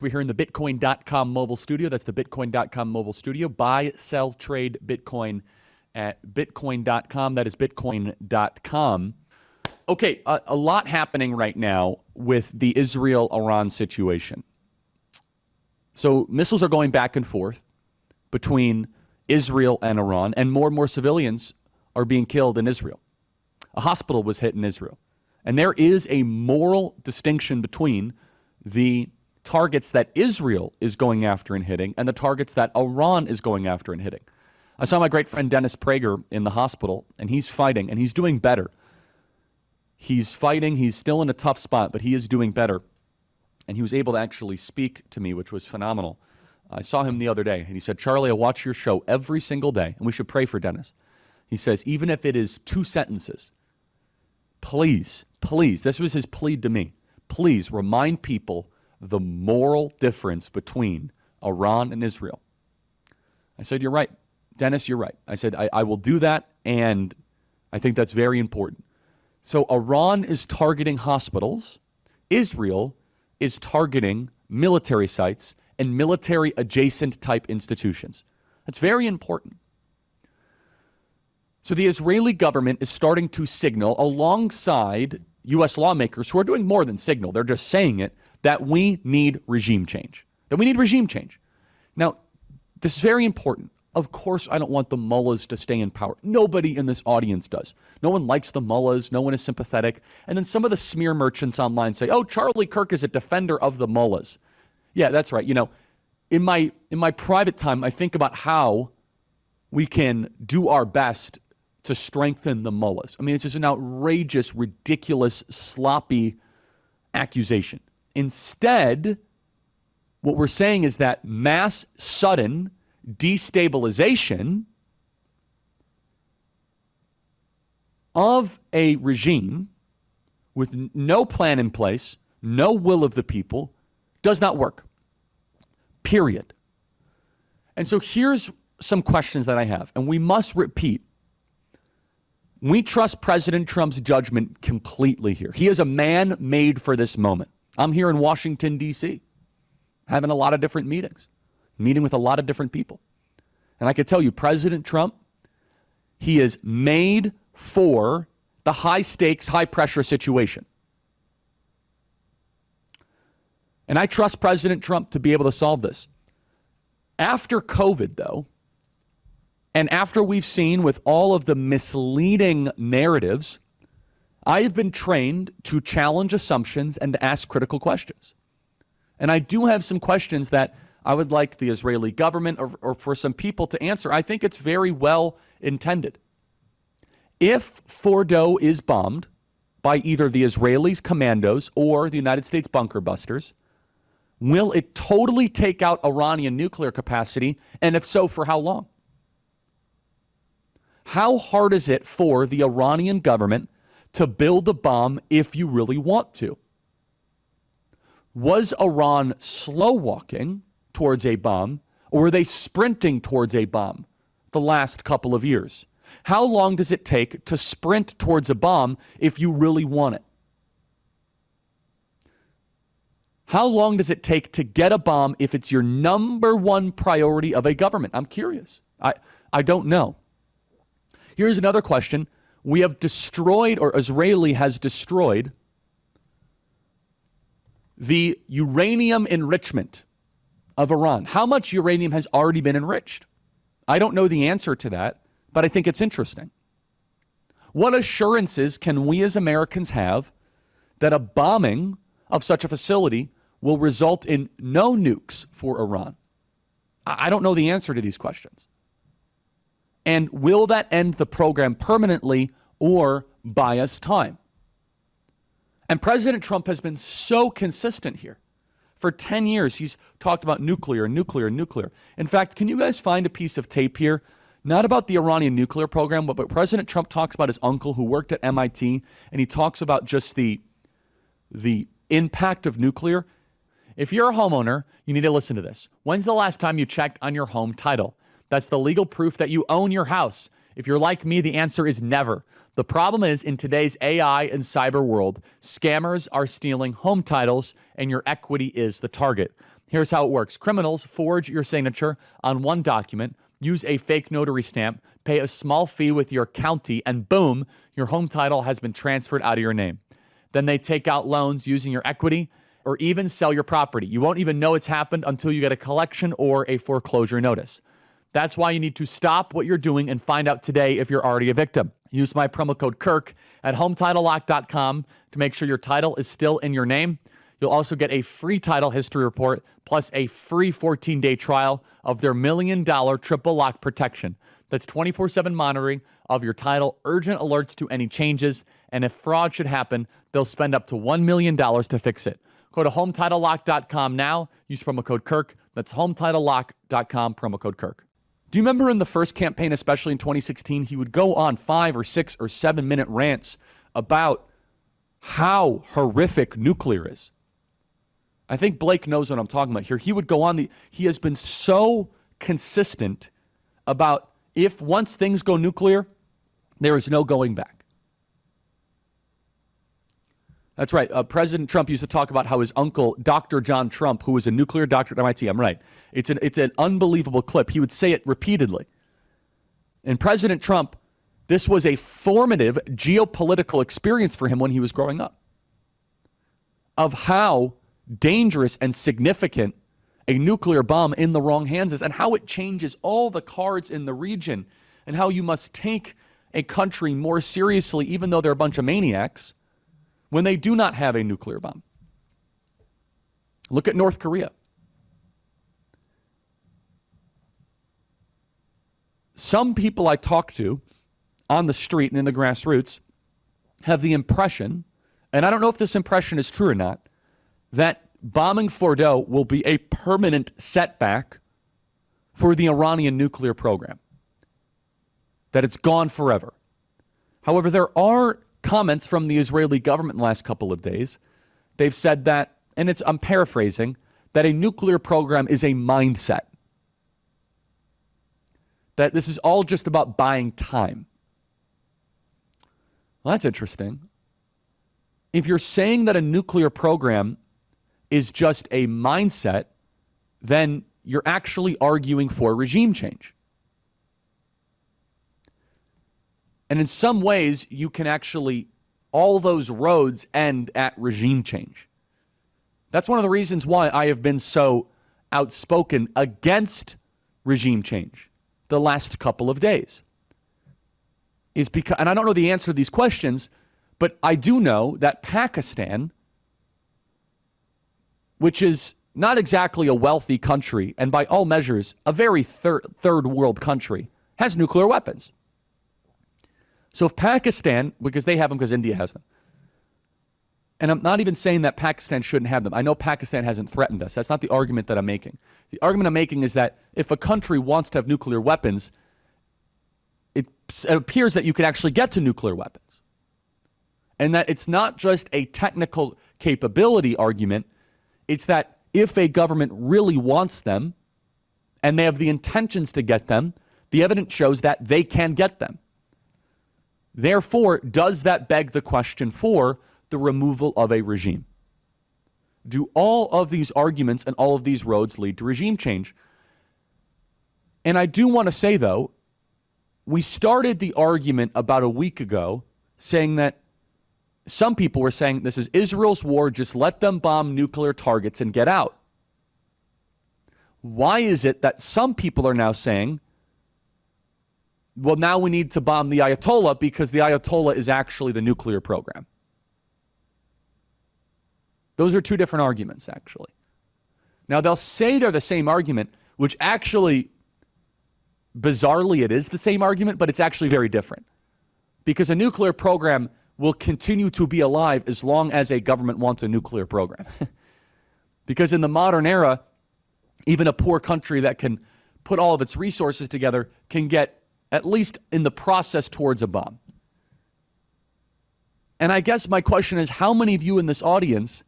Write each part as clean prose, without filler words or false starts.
We're here in the Bitcoin.com mobile studio. That's the Bitcoin.com mobile studio. Buy, sell, trade Bitcoin at Bitcoin.com. That is Bitcoin.com. Okay, a lot happening right now with the Israel-Iran situation. So missiles are going back and forth between Israel and Iran, and more civilians are being killed in Israel. A hospital was hit in Israel. And there is a moral distinction between the targets that Israel is going after and hitting and the targets that Iran is going after and hitting. I saw my great friend Dennis Prager in the hospital, and he's fighting, and he's doing better. He's fighting. He's still in a tough spot, but he is doing better. And he was able to actually speak to me, which was phenomenal. I saw him the other day, and he said, Charlie, I watch your show every single day, and we should pray for Dennis. He says, even if it is 2 sentences, please, this was his plea to me, please remind people the moral difference between Iran and Israel. I said, you're right. Dennis, you're right. I said, I will do that, and I think that's very important. So Iran is targeting hospitals. Israel is targeting military sites and military-adjacent type institutions. That's very important. So the Israeli government is starting to signal alongside U.S. lawmakers who are doing more than signal. They're just saying it, that we need regime change. Now, this is very important. Of course, I don't want the mullahs to stay in power. Nobody in this audience does. No one likes the mullahs. No one is sympathetic. And then some of the smear merchants online say, oh, Charlie Kirk is a defender of the mullahs. Yeah, that's right. You know, in my private time, I think about how we can do our best to strengthen the mullahs. I mean, it's just an outrageous, ridiculous, sloppy accusation. Instead, what we're saying is that mass, sudden destabilization of a regime with no plan in place, no will of the people, does not work. Period. And so here's some questions that I have, and we must repeat. We trust President Trump's judgment completely here. He is a man made for this moment. I'm here in Washington, D.C., having a lot of different meetings, meeting with a lot of different people. And I can tell you, President Trump, he is made for the high-stakes, high-pressure situation. And I trust President Trump to be able to solve this. After COVID, though, and after we've seen with all of the misleading narratives, I have been trained to challenge assumptions and to ask critical questions. And I do have some questions that I would like the Israeli government or for some people to answer. I think it's very well intended. If Fordo is bombed by either the Israelis' commandos or the United States bunker busters, will it totally take out Iranian nuclear capacity? And if so, for how long? How hard is it for the Iranian government to build a bomb if you really want to? Was Iran slow walking towards a bomb, or were they sprinting towards a bomb the last couple of years? How long does it take to sprint towards a bomb if you really want it? How long does it take to get a bomb if it's your number one priority of a government? I'm curious. I don't know. Here's another question. We have destroyed, or Israeli has destroyed, the uranium enrichment of Iran. How much uranium has already been enriched? I don't know the answer to that, but I think it's interesting. What assurances can we as Americans have that a bombing of such a facility will result in no nukes for Iran? I don't know the answer to these questions. And will that end the program permanently or buy us time? And President Trump has been so consistent here. For 10 years, he's talked about nuclear. In fact, can you guys find a piece of tape here? Not about the Iranian nuclear program, but President Trump talks about his uncle who worked at MIT, and he talks about just the impact of nuclear. If you're a homeowner, you need to listen to this. When's the last time you checked on your home title? That's the legal proof that you own your house. If you're like me, the answer is never. The problem is, in today's AI and cyber world, scammers are stealing home titles, and your equity is the target. Here's how it works. Criminals forge your signature on one document, use a fake notary stamp, pay a small fee with your county, and boom, your home title has been transferred out of your name. Then they take out loans using your equity or even sell your property. You won't even know it's happened until you get a collection or a foreclosure notice. That's why you need to stop what you're doing and find out today if you're already a victim. Use my promo code Kirk at HometitleLock.com to make sure your title is still in your name. You'll also get a free title history report plus a free 14-day trial of their $1 million triple lock protection. That's 24/7 monitoring of your title, urgent alerts to any changes, and if fraud should happen, they'll spend up to $1 million to fix it. Go to HometitleLock.com now. Use promo code Kirk. That's HometitleLock.com, promo code Kirk. Do you remember in the first campaign, especially in 2016, he would go on 5 or 6 or 7 minute rants about how horrific nuclear is? I think Blake knows what I'm talking about here. He would go on, he has been so consistent about if once things go nuclear, there is no going back. That's right. President Trump used to talk about how his uncle, Dr. John Trump, who was a nuclear doctor at MIT, I'm right. It's an unbelievable clip. He would say it repeatedly. And President Trump, this was a formative geopolitical experience for him when he was growing up, of how dangerous and significant a nuclear bomb in the wrong hands is, and how it changes all the cards in the region, and how you must take a country more seriously, even though they're a bunch of maniacs, when they do not have a nuclear bomb. Look at North Korea. Some people I talk to on the street and in the grassroots have the impression, and I don't know if this impression is true or not, that bombing Fordo will be a permanent setback for the Iranian nuclear program, that it's gone forever. However, there are comments from the Israeli government in the last couple of days. They've said that, and I'm paraphrasing, that a nuclear program is a mindset, that this is all just about buying time. Well, that's interesting. If you're saying that a nuclear program is just a mindset, then you're actually arguing for regime change. And in some ways, you can actually, all those roads end at regime change. That's one of the reasons why I have been so outspoken against regime change the last couple of days. Is because, and I don't know the answer to these questions, but I do know that Pakistan, which is not exactly a wealthy country, and by all measures, a very third world country, has nuclear weapons. So if Pakistan, because they have them because India has them, and I'm not even saying that Pakistan shouldn't have them. I know Pakistan hasn't threatened us. That's not the argument that I'm making. The argument I'm making is that if a country wants to have nuclear weapons, it appears that you can actually get to nuclear weapons. And that it's not just a technical capability argument. It's that if a government really wants them and they have the intentions to get them, the evidence shows that they can get them. Therefore, does that beg the question for the removal of a regime? Do all of these arguments and all of these roads lead to regime change? And I do want to say, though, we started the argument about a week ago saying that some people were saying this is Israel's war, just let them bomb nuclear targets and get out. Why is it that some people are now saying, well, now we need to bomb the Ayatollah because the Ayatollah is actually the nuclear program? Those are two different arguments, actually. Now, they'll say they're the same argument, which actually, bizarrely, it is the same argument, but it's actually very different. Because a nuclear program will continue to be alive as long as a government wants a nuclear program. Because in the modern era, even a poor country that can put all of its resources together can get at least in the process towards a bomb. And I guess my question is, how many of you in this audience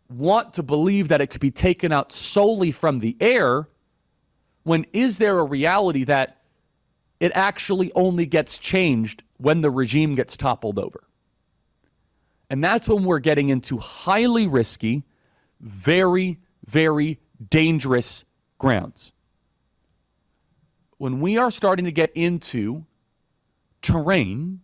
want to believe that it could be taken out solely from the air, when is there a reality that it actually only gets changed when the regime gets toppled over? And that's when we're getting into highly risky, very, very dangerous grounds. When we are starting to get into terrain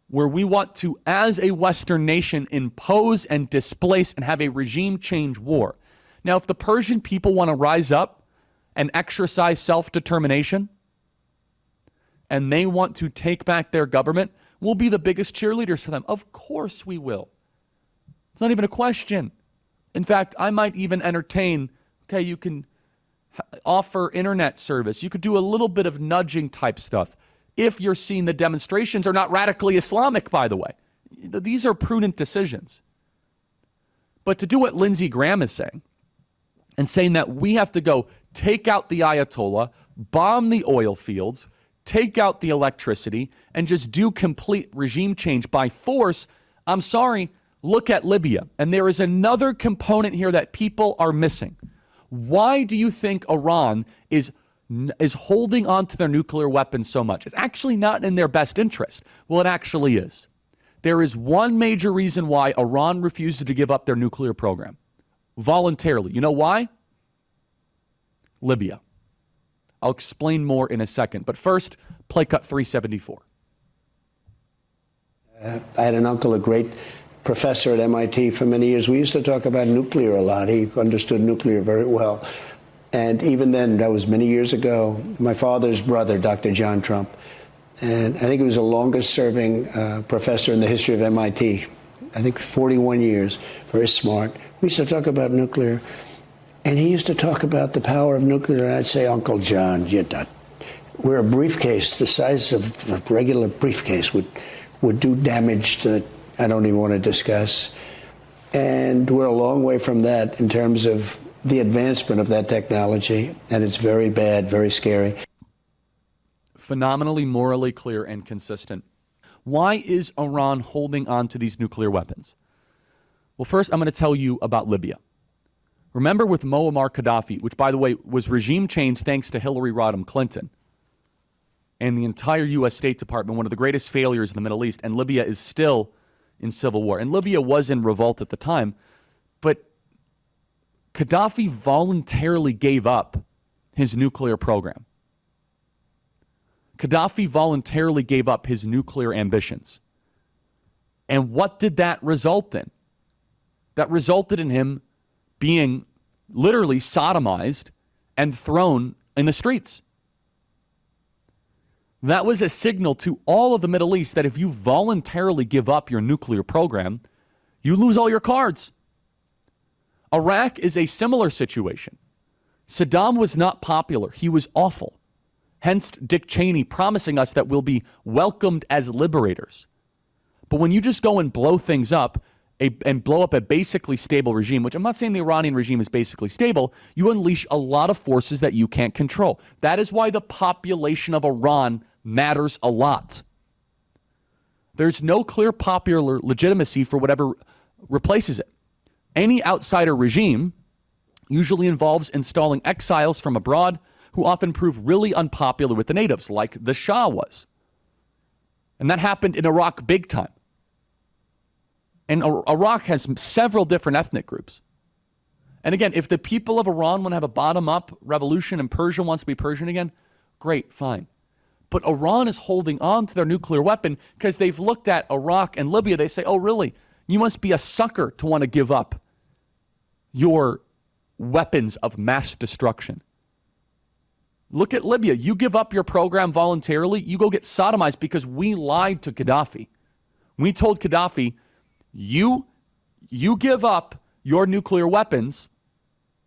where we want to, as a Western nation, impose and displace and have a regime change war. Now, if the Persian people want to rise up and exercise self-determination and they want to take back their government, we'll be the biggest cheerleaders for them. Of course we will. It's not even a question. In fact, I might even entertain, okay, you can offer internet service. You could do a little bit of nudging type stuff. If you're seeing the demonstrations are not radically Islamic, by the way. These are prudent decisions. But to do what Lindsey Graham is saying, and saying that we have to go take out the Ayatollah, bomb the oil fields, take out the electricity, and just do complete regime change by force, I'm sorry, look at Libya. And there is another component here that people are missing. Why do you think Iran is holding on to their nuclear weapons so much? It's actually not in their best interest. Well, it actually is. There is one major reason why Iran refuses to give up their nuclear program voluntarily. You know why? Libya. I'll explain more in a second. But first, play cut 374. I had an uncle, a great professor at MIT for many years. We used to talk about nuclear a lot. He understood nuclear very well. And even then, that was many years ago, my father's brother, Dr. John Trump, and I think he was the longest serving professor in the history of MIT. I think 41 years, very smart. We used to talk about nuclear, and he used to talk about the power of nuclear, and I'd say, Uncle John, you're not. We're a briefcase, the size of a regular briefcase would do damage to, I don't even want to discuss. And we're a long way from that in terms of the advancement of that technology, and it's very bad, very scary. Phenomenally morally clear and consistent. Why is Iran holding on to these nuclear weapons? Well, first, I'm going to tell you about Libya. Remember with Muammar Gaddafi, which, by the way, was regime change thanks to Hillary Rodham Clinton and the entire U.S. State Department, one of the greatest failures in the Middle East, and Libya is still in civil war. And Libya was in revolt at the time, but Gaddafi voluntarily gave up his nuclear program. Gaddafi voluntarily gave up his nuclear ambitions. And what did that result in? That resulted in him being literally sodomized and thrown in the streets. That was a signal to all of the Middle East that if you voluntarily give up your nuclear program, you lose all your cards. Iraq is a similar situation. Saddam was not popular. He was awful. Hence, Dick Cheney promising us that we'll be welcomed as liberators. But when you just go and blow things up and blow up a basically stable regime, which I'm not saying the Iranian regime is basically stable, you unleash a lot of forces that you can't control. That is why the population of Iran matters a lot. There's no clear popular legitimacy for whatever replaces it. Any outsider regime usually involves installing exiles from abroad who often prove really unpopular with the natives, like the Shah was. And that happened in Iraq big time. And Iraq has several different ethnic groups. And again, if the people of Iran want to have a bottom-up revolution and Persia wants to be Persian again, great, fine. But Iran is holding on to their nuclear weapon because they've looked at Iraq and Libya. They say, oh, really? You must be a sucker to want to give up your weapons of mass destruction. Look at Libya. You give up your program voluntarily, you go get sodomized because we lied to Gaddafi. We told Gaddafi, you give up your nuclear weapons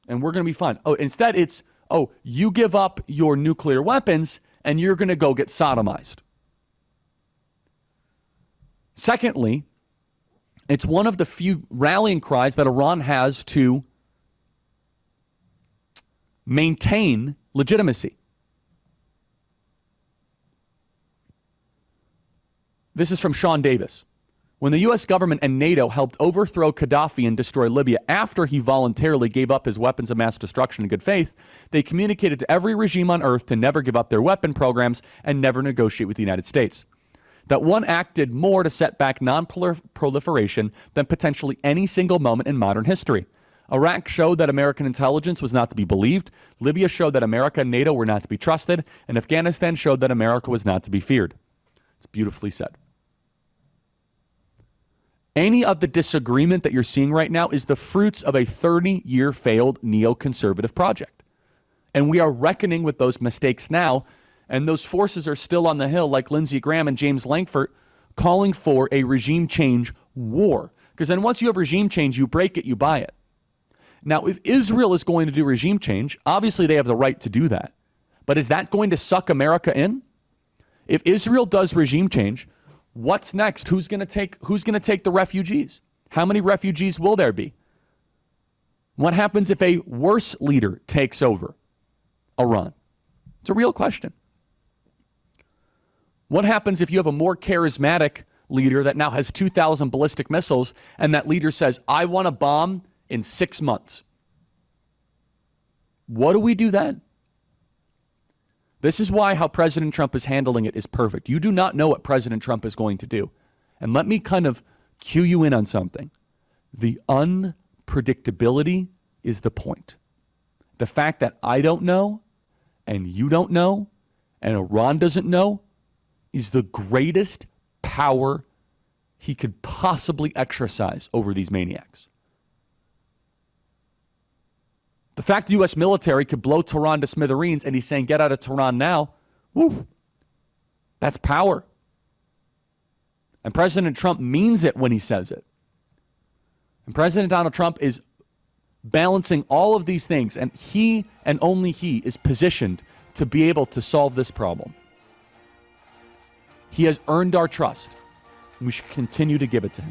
and we're going to be fine. Oh, instead it's, oh, you give up your nuclear weapons and you're going to go get sodomized. Secondly, it's one of the few rallying cries that Iran has to maintain legitimacy. This is from Sean Davis. When the U.S. government and NATO helped overthrow Gaddafi and destroy Libya after he voluntarily gave up his weapons of mass destruction in good faith, they communicated to every regime on earth to never give up their weapon programs and never negotiate with the United States. that one act did more to set back non-proliferation than potentially any single moment in modern history. Iraq showed that American intelligence was not to be believed. Libya showed that America and NATO were not to be trusted. And Afghanistan showed that America was not to be feared. It's beautifully said. Any of the disagreement that you're seeing right now is the fruits of a 30-year failed neoconservative project. And we are reckoning with those mistakes now, and those forces are still on the Hill, like Lindsey Graham and James Lankford, calling for a regime change war. Because then once you have regime change, you break it, you buy it. Now, if Israel is going to do regime change, obviously they have the right to do that. But is that going to suck America in? If Israel does regime change, what's next? Who's going to take the refugees? How many refugees will there be? What happens if a worse leader takes over Iran? It's a real question. What happens if you have a more charismatic leader that now has 2,000 ballistic missiles and that leader says, I want to bomb in 6 months? What do we do then? This is why how President Trump is handling it is perfect. You do not know what President Trump is going to do. And let me kind of cue you in on something. The unpredictability is the point. The fact that I don't know and you don't know and Iran doesn't know is the greatest power he could possibly exercise over these maniacs. The fact the U.S. military could blow Tehran to smithereens and he's saying, get out of Tehran now, woo, that's power. And President Trump means it when he says it. And President Donald Trump is balancing all of these things, and he and only he is positioned to be able to solve this problem. He has earned our trust, and we should continue to give it to him.